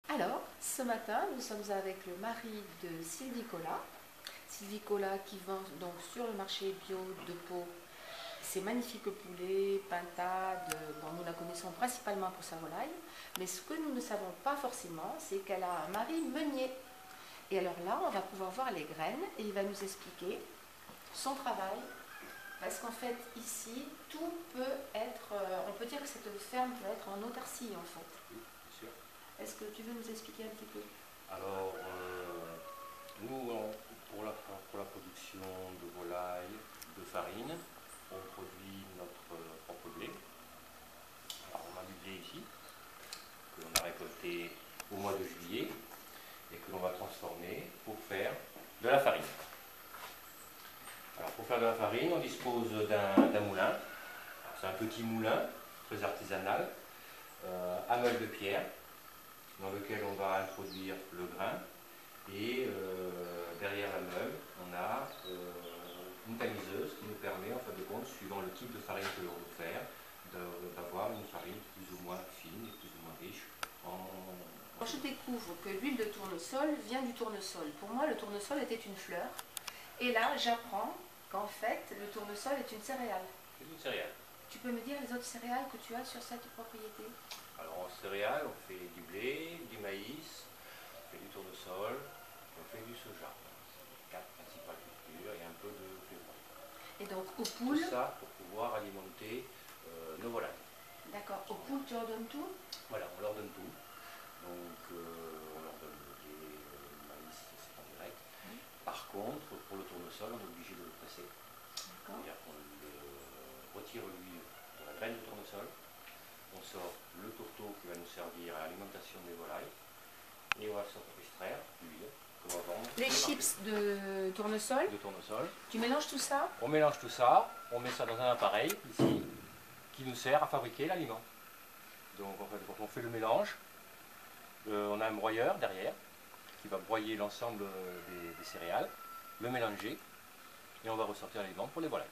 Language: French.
Alors, ce matin, nous sommes avec le mari de Sylvie Collat. Sylvie Collat qui vend donc sur le marché bio de Pau ces magnifiques poulets, pintades. Bon, nous la connaissons principalement pour sa volaille, mais ce que nous ne savons pas forcément, c'est qu'elle a un mari meunier. Et alors là, on va pouvoir voir les graines et il va nous expliquer son travail. Parce qu'en fait, ici, tout peut être, on peut dire que cette ferme peut être en autarcie en fait. Oui, bien sûr. Est-ce que tu veux nous expliquer un petit peu? Alors, nous, pour la production de volaille, de farine, on produit notre propre blé. Alors, on a du blé ici, que l'on a récolté au mois de juillet et que l'on va transformer pour faire de la farine. Alors, pour faire de la farine, on dispose d'un moulin. C'est un petit moulin, très artisanal, à meule de pierre, dans lequel on va introduire le grain et derrière la meule on a une tamiseuse qui nous permet en fin de compte, suivant le type de farine que l'on veut faire, d'avoir une farine plus ou moins fine et plus ou moins riche Quand je découvre que l'huile de tournesol vient du tournesol, pour moi le tournesol était une fleur et là j'apprends qu'en fait le tournesol est une céréale. C'est une céréale. Tu peux me dire les autres céréales que tu as sur cette propriété? Alors en céréales, on fait du blé, du maïs, on fait du tournesol, on fait du soja. C'est les 4 principales cultures et un peu de fléau. Et donc aux poules? Tout ça pour pouvoir alimenter nos volailles. D'accord. Aux poules tu leur donnes tout? Voilà, on leur donne tout. Donc on leur donne le blé, le maïs, c'est en direct. Par contre, pour le tournesol, on est obligé de le presser. C'est-à-dire qu'on retire l'huile de la graine de tournesol. On sort le tourteau qui va nous servir à l'alimentation des volailles et on va extraire l'huile qu'on va vendre. Les chips de tournesol, tu mélanges tout ça? On mélange tout ça, on met ça dans un appareil ici qui nous sert à fabriquer l'aliment. Donc en fait, quand on fait le mélange, on a un broyeur derrière qui va broyer l'ensemble des céréales, le mélanger et on va ressortir l'aliment pour les volailles.